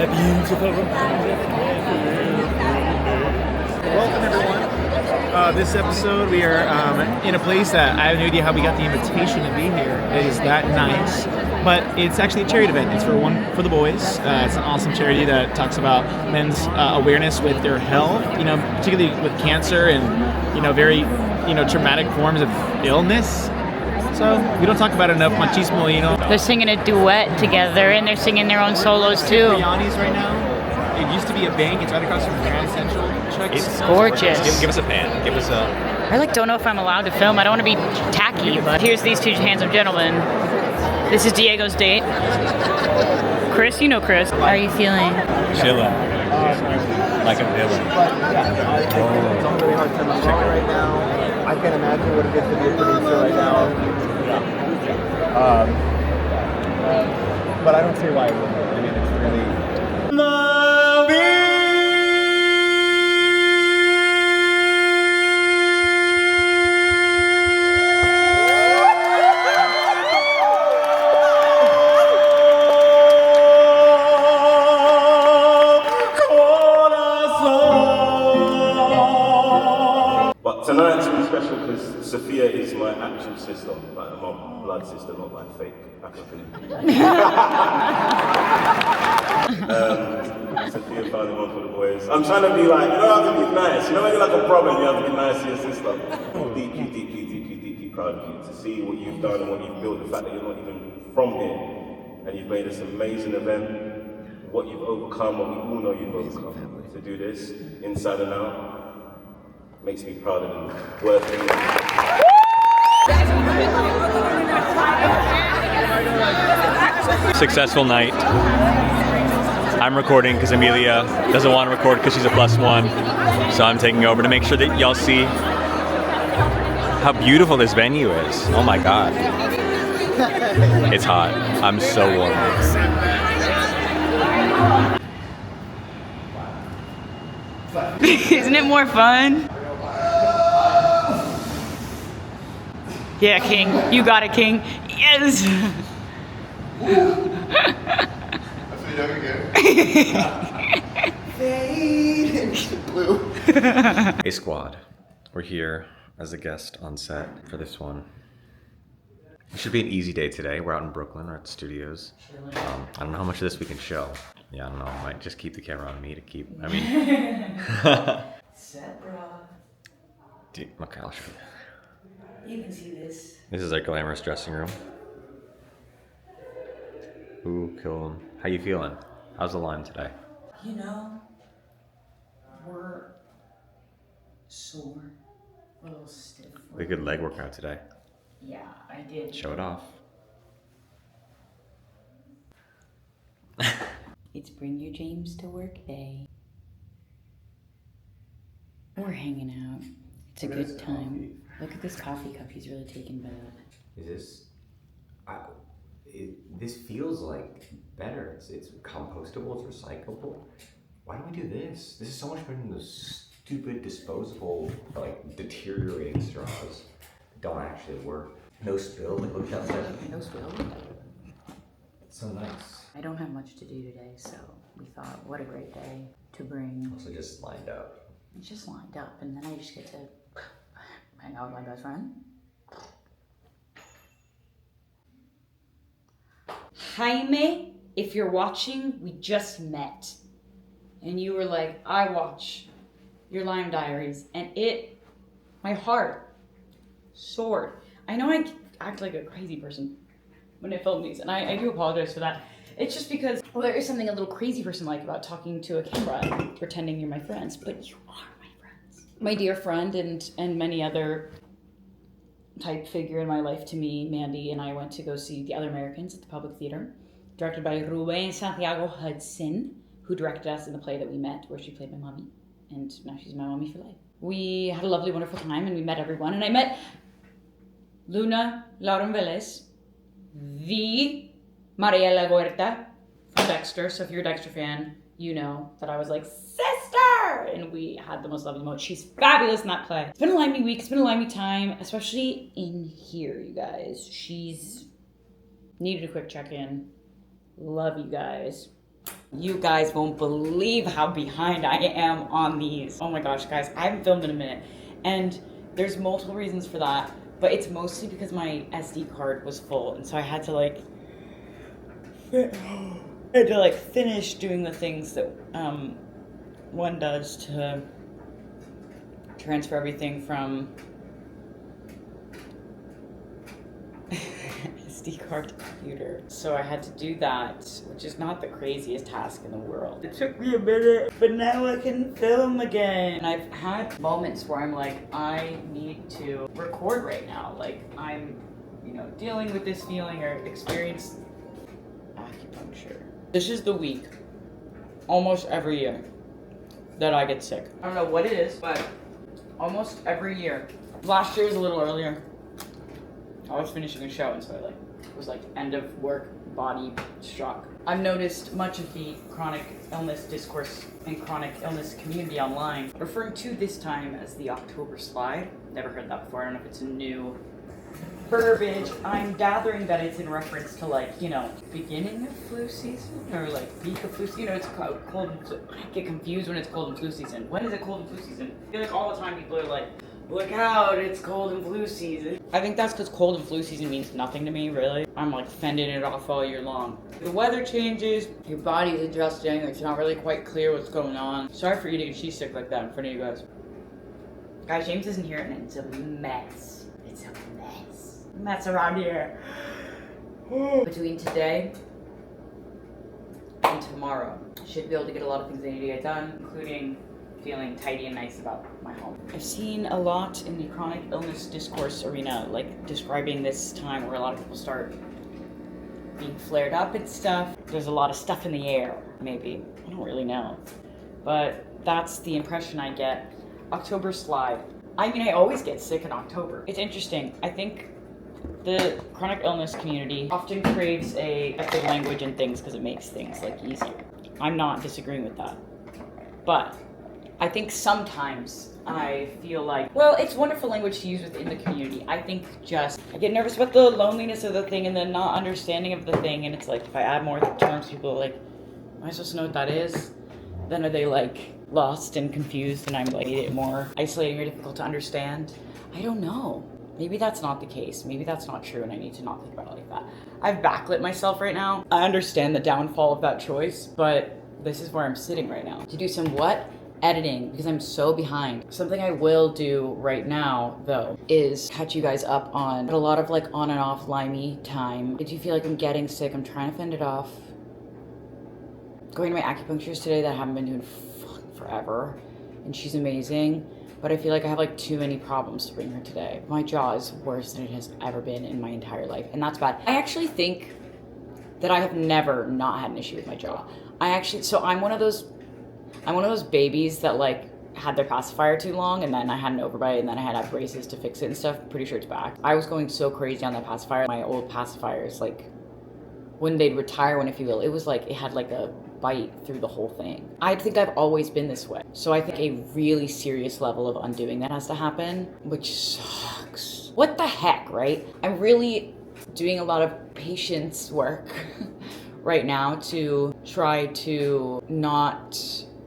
beautiful. Welcome, everyone. This episode, we are in a place that I have no idea how we got the invitation to be here. It is that nice, but it's actually a charity event. It's for the boys. It's an awesome charity that talks about men's awareness with their health, particularly with cancer and, very, traumatic forms of illness. So we don't talk about it enough. Machismo, They're singing a duet together, and they're singing their own solos too. Yanni's right now. It used to be a bank. It's right across from Grand Central. It's gorgeous. Give us a pan. Give us a... I don't know if I'm allowed to film. I don't want to be tacky, but here's these two handsome gentlemen. This is Diego's date. Chris, Chris. How are you feeling? Chilling. Like a villain. It's on a really hard time right now. I can't imagine what it is to be a producer right now. But I don't see why it wouldn't. I mean, it's really... But tonight's really special because Sophia is my actual sister, like my blood sister, not my fake African. Sophia found one for the boys. I'm trying to be like, you don't have to be nice. When you're like a brother, you have to be nice to your sister. I'm deeply proud of you to see what you've done and what you've built. The fact that you're not even from here and you've made this amazing event. What you've overcome, what we all know you've overcome. To do this inside and out makes me proud of you. Working. Successful night. I'm recording because Emilia doesn't want to record because she's a +1. So I'm taking over to make sure that y'all see how beautiful this venue is. Oh my God. It's hot. I'm so warm. Isn't it more fun? Yeah, King. You got it, King. Yes! Hey squad, we're here as a guest on set for this one. It should be an easy day today. We're out in Brooklyn, we're at the studios. I don't know how much of this we can show. Yeah, I don't know, I might just keep the camera on me to keep, Set, bro. Okay, I'll show you. You can see this. This is our glamorous dressing room. Ooh, kill him. How you feeling? How's the Lyme today? We're sore, a little stiff. A good leg workout today. Yeah, I did. Show it off. It's bring your James to work day. We're hanging out. It's a good time. Look at this coffee cup. He's really taken by that. Is this? This feels like better. It's compostable. It's recyclable. Why do we do this? This is so much better than those stupid disposable, deteriorating straws that don't actually work. No spill. Like look outside. No spill. It's so nice. I don't have much to do today, so we thought, what a great day to bring. Also just lined up. It's just lined up, and then I just get to hang out with my best friend. Jaime, if you're watching, we just met. And you were like, I watch your Lyme diaries. And my heart soared. I know I act like a crazy person when I film these, and I do apologize for that. It's just because, there is something a little crazy person-like about talking to a camera and pretending you're my friends, but you are my friends. My dear friend and many other type figure in my life to me, Mandy and I went to go see The Other Americans at the Public Theater, directed by Ruben Santiago Hudson, who directed us in the play that we met, where she played my mommy, and now she's my mommy for life. We had a lovely, wonderful time, and we met everyone, and I met Luna Lauren Velez, the Mariela Huerta from Dexter. So if you're a Dexter fan, you know that I was like, sister! And we had the most lovely moment. She's fabulous in that play. It's been a limey week. It's been a limey time, especially in here, you guys. She's needed a quick check-in. Love you guys. You guys won't believe how behind I am on these. Oh my gosh, guys, I haven't filmed in a minute. And there's multiple reasons for that, but it's mostly because my SD card was full, and so I had to like finish doing the things that one does to transfer everything from SD card to computer. So I had to do that, which is not the craziest task in the world. It took me a minute, but now I can film again. And I've had moments where I'm like, I need to record right now. Like I'm, dealing with this feeling or experience acupuncture. This is the week, almost every year, that I get sick. I don't know what it is, but almost every year. Last year was a little earlier. I was finishing a show, and so it was like end of work, body struck. I've noticed much of the chronic illness discourse and chronic illness community online referring to this time as the October slide. Never heard that before. I don't know if it's a new verbiage. I'm gathering that it's in reference to beginning of flu season or peak of flu season. It's cold and flu. I get confused when it's cold and flu season. When is it cold and flu season? I feel like all the time people are like, look out, it's cold and flu season. I think that's because cold and flu season means nothing to me, really. I'm fending it off all year long. The weather changes, your body's adjusting, it's not really quite clear what's going on. Sorry for eating a cheese stick like that in front of you guys. Guys, James isn't here and it's a mess. It's a mess. Mess around here. Between today and tomorrow, I should be able to get a lot of things I need to get done, including feeling tidy and nice about my home. I've seen a lot in the chronic illness discourse arena, describing this time where a lot of people start being flared up and stuff. There's a lot of stuff in the air, maybe. I don't really know. But that's the impression I get. October slide. I always get sick in October. It's interesting. I think the chronic illness community often craves a effective language and things because it makes things easier. I'm not disagreeing with that. But I think sometimes I feel like, it's wonderful language to use within the community. I think I get nervous about the loneliness of the thing and the not understanding of the thing. And it's if I add more terms, people are like, am I supposed to know what that is? Then are they lost and confused and I'm made it more isolating or difficult to understand? I don't know. Maybe that's not the case. Maybe that's not true and I need to not think about it like that. I've backlit myself right now. I understand the downfall of that choice, but this is where I'm sitting right now. To do some editing, because I'm so behind. Something I will do right now, though, is catch you guys up on a lot of on and off Lyme time. If you feel like I'm getting sick, I'm trying to fend it off. Going to my acupuncturist today that I haven't been doing forever, and she's amazing, but I feel like I have too many problems to bring her today. My jaw is worse than it has ever been in my entire life, and that's bad. I actually think that I have never not had an issue with my jaw. I'm one of those babies that had their pacifier too long and then I had an overbite and then I had to have braces to fix it and stuff. Pretty sure it's back. I was going so crazy on that pacifier. My old pacifiers, when they'd retire one, if you will, it was it had a bite through the whole thing. I think I've always been this way. So I think a really serious level of undoing that has to happen, which sucks. What the heck, right? I'm really doing a lot of patience work right now to try to not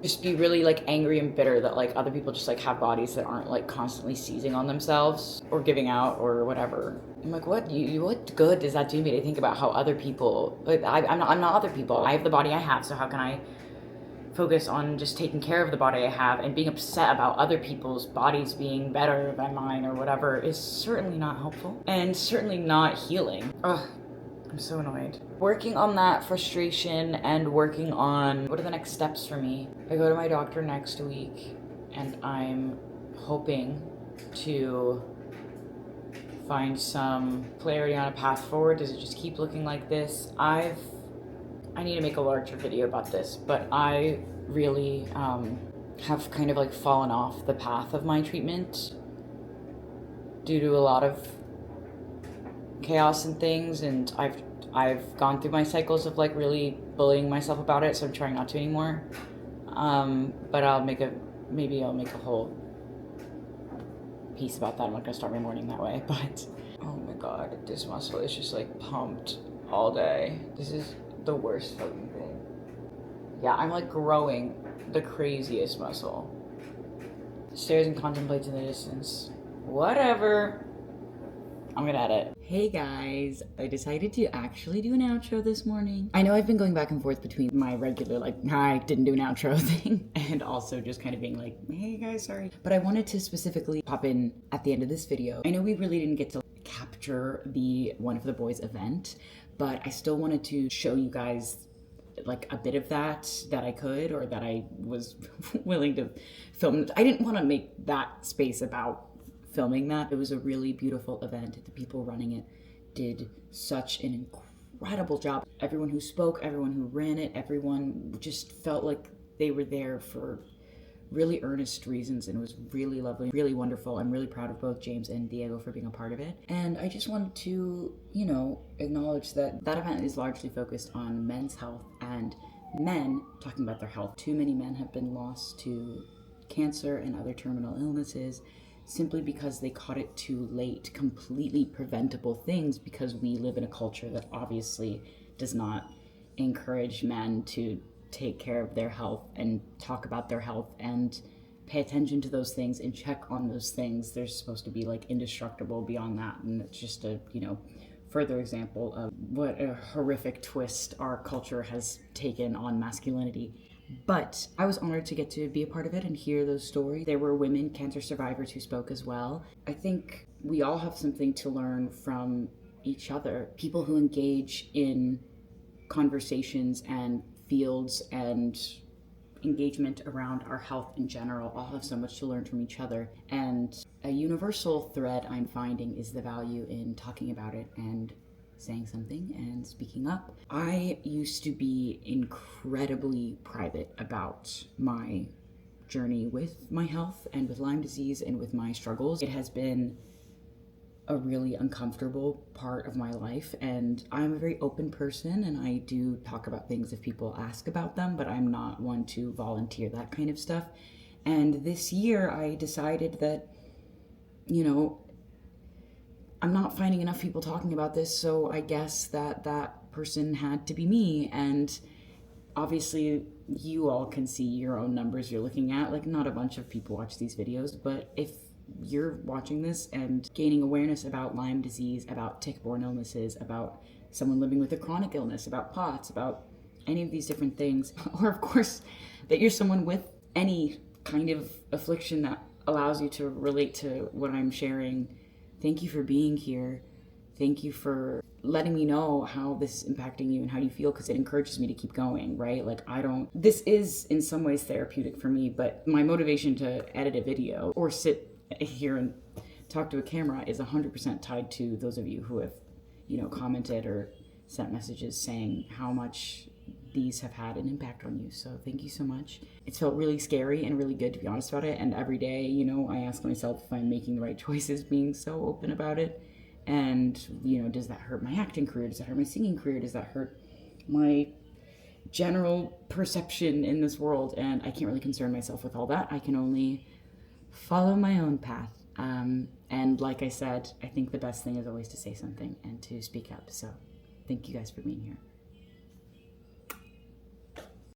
just be really angry and bitter that other people just have bodies that aren't constantly seizing on themselves or giving out or whatever. I'm what good does that do me to think about how other people, I'm not other people. I have the body I have, so how can I focus on just taking care of the body I have, and being upset about other people's bodies being better than mine or whatever is certainly not helpful and certainly not healing. Ugh. I'm so annoyed. Working on that frustration and working on what are the next steps for me. I go to my doctor next week and I'm hoping to find some clarity on a path forward. Does it just keep looking like this? I need to make a larger video about this, but I really have kind of fallen off the path of my treatment due to a lot of chaos and things, and I've gone through my cycles of really bullying myself about it, so I'm trying not to anymore. But maybe I'll make a whole piece about that. I'm not gonna start my morning that way, but oh my god, this muscle is just pumped all day. This is the worst fucking thing. Yeah, I'm like growing the craziest muscle. Stares and contemplates in the distance. Whatever. I'm gonna edit. Hey guys, I decided to actually do an outro this morning. I know I've been going back and forth between my regular like, I didn't do an outro thing, and also just kind of being like, hey guys, sorry. But I wanted to specifically pop in at the end of this video. I know we really didn't get to capture the One for the Boys event, but I still wanted to show you guys like a bit of that I could, or that I was willing to film. I didn't want to make that space about filming that. It was a really beautiful event. The people running it did such an incredible job. Everyone who spoke, everyone who ran it, everyone just felt like they were there for really earnest reasons, and it was really lovely, really wonderful. I'm really proud of both James and Diego for being a part of it. And I just wanted to, acknowledge that that event is largely focused on men's health and men talking about their health. Too many men have been lost to cancer and other terminal illnesses simply because they caught it too late. Completely preventable things, because we live in a culture that obviously does not encourage men to take care of their health and talk about their health and pay attention to those things and check on those things. They're supposed to be like indestructible beyond that, and it's just a further example of what a horrific twist our culture has taken on masculinity. But I was honored to get to be a part of it and hear those stories. There were women cancer survivors who spoke as well. I think we all have something to learn from each other. People who engage in conversations and fields and engagement around our health in general all have so much to learn from each other. And a universal thread I'm finding is the value in talking about it and saying something and speaking up. I used to be incredibly private about my journey with my health and with Lyme disease and with my struggles. It has been a really uncomfortable part of my life, and I'm a very open person, and I do talk about things if people ask about them, but I'm not one to volunteer that kind of stuff. And this year I decided that, I'm not finding enough people talking about this, so I guess that person had to be me. And obviously you all can see your own numbers you're looking at. Like, not a bunch of people watch these videos, but if you're watching this and gaining awareness about Lyme disease, about tick-borne illnesses, about someone living with a chronic illness, about POTS, about any of these different things, or of course that you're someone with any kind of affliction that allows you to relate to what I'm sharing, thank you for being here. Thank you for letting me know how this is impacting you and how you feel, because it encourages me to keep going, right? Like, this is in some ways therapeutic for me, but my motivation to edit a video or sit here and talk to a camera is 100% tied to those of you who have, commented or sent messages saying how much these have had an impact on you. So thank you so much. It's felt really scary and really good to be honest about it. And every day, I ask myself if I'm making the right choices being so open about it. And, does that hurt my acting career? Does that hurt my singing career? Does that hurt my general perception in this world? And I can't really concern myself with all that. I can only follow my own path. And like I said, I think the best thing is always to say something and to speak up. So thank you guys for being here.